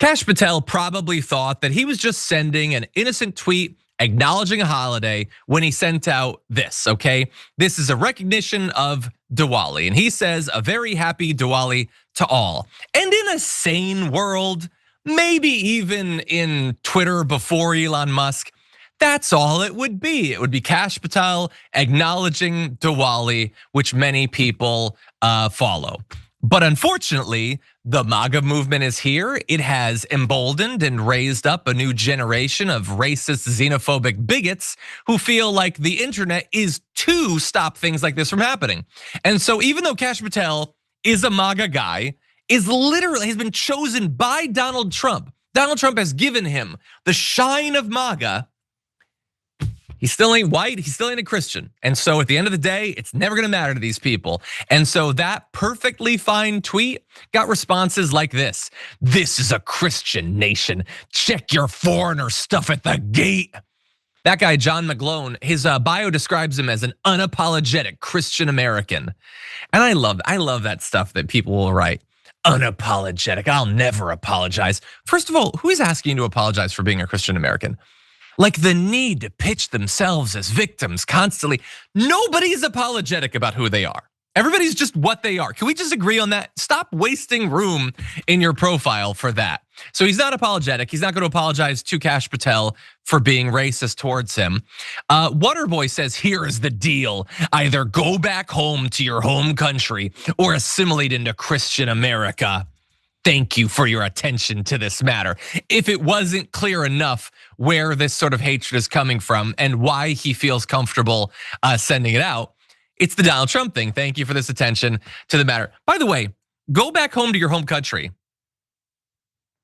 Kash Patel probably thought that he was just sending an innocent tweet acknowledging a holiday when he sent out this, okay? This is a recognition of Diwali, and he says a very happy Diwali to all. And in a sane world, maybe even in Twitter before Elon Musk, that's all it would be. It would be Kash Patel acknowledging Diwali, which many people follow. But unfortunately, the MAGA movement is here. It has emboldened and raised up a new generation of racist, xenophobic bigots who feel like the internet is to stop things like this from happening. And so even though Kash Patel is a MAGA guy, he's been chosen by Donald Trump. Donald Trump has given him the shine of MAGA. He still ain't white, he still ain't a Christian. And so at the end of the day, it's never gonna matter to these people. And so that perfectly fine tweet got responses like this. This is a Christian nation. Check your foreigner stuff at the gate. That guy, John McGlone, his bio describes him as an unapologetic Christian American. And I love that stuff that people will write. Unapologetic, I'll never apologize. First of all, who is asking you to apologize for being a Christian American? Like the need to pitch themselves as victims constantly. Nobody's apologetic about who they are. Everybody's just what they are. Can we just agree on that? Stop wasting room in your profile for that. So he's not apologetic. He's not going to apologize to Kash Patel for being racist towards him. Waterboy says, here is the deal. Either go back home to your home country or assimilate into Christian America. Thank you for your attention to this matter. If it wasn't clear enough where this sort of hatred is coming from and why he feels comfortable sending it out, it's the Donald Trump thing. Thank you for this attention to the matter. By the way, go back home to your home country.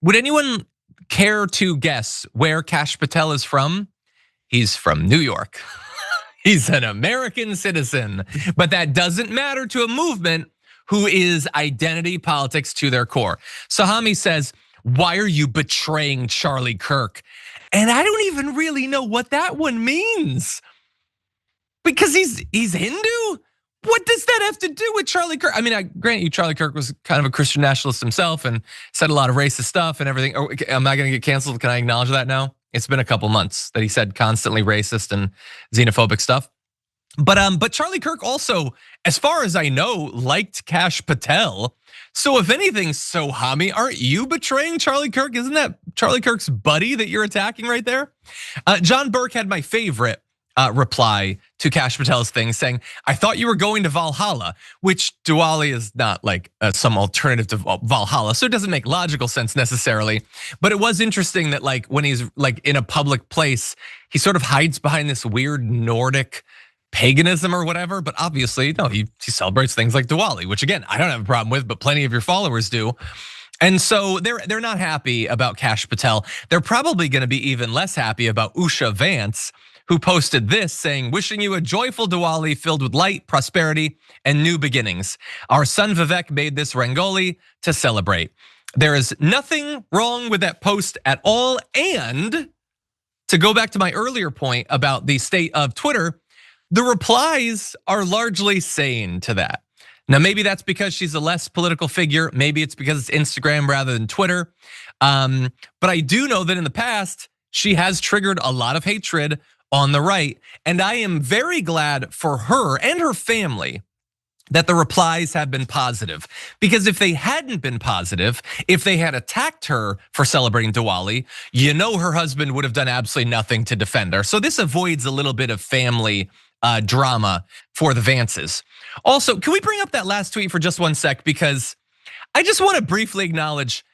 Would anyone care to guess where Kash Patel is from? He's from New York. He's an American citizen, but that doesn't matter to a movement who is identity politics to their core. Sahami says, why are you betraying Charlie Kirk? And I don't even really know what that one means. Because he's Hindu? What does that have to do with Charlie Kirk? I mean, I grant you, Charlie Kirk was kind of a Christian nationalist himself and said a lot of racist stuff and everything. Am I gonna get canceled? Can I acknowledge that now? It's been a couple months that he said constantly racist and xenophobic stuff. But Charlie Kirk also, as far as I know, liked Kash Patel. So if anything, Sohami, aren't you betraying Charlie Kirk? Isn't that Charlie Kirk's buddy that you're attacking right there? John Burke had my favorite reply to Kash Patel's thing saying, I thought you were going to Valhalla, which Diwali is not like some alternative to Valhalla. So it doesn't make logical sense necessarily. But it was interesting that like when he's like in a public place, he sort of hides behind this weird Nordic paganism or whatever, but obviously, no, he celebrates things like Diwali, which again, I don't have a problem with, but plenty of your followers do. And so they're not happy about Kash Patel. They're probably gonna be even less happy about Usha Vance, who posted this saying, wishing you a joyful Diwali filled with light, prosperity, and new beginnings. Our son Vivek made this Rangoli to celebrate. There is nothing wrong with that post at all. And to go back to my earlier point about the state of Twitter, the replies are largely sane to that. Now, maybe that's because she's a less political figure. Maybe it's because it's Instagram rather than Twitter. But I do know that in the past, she has triggered a lot of hatred on the right. And I am very glad for her and her family that the replies have been positive. Because if they hadn't been positive, if they had attacked her for celebrating Diwali, you know her husband would have done absolutely nothing to defend her. So this avoids a little bit of family drama for the Vances. Also, can we bring up that last tweet for just one sec? Because I just want to briefly acknowledge,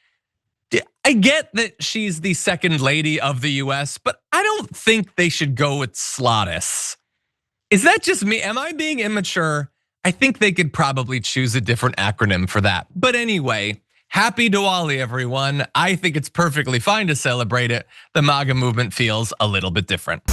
I get that she's the second lady of the US, but I don't think they should go with Slotus. Is that just me? Am I being immature? I think they could probably choose a different acronym for that. But anyway, happy Diwali, everyone. I think it's perfectly fine to celebrate it. The MAGA movement feels a little bit different.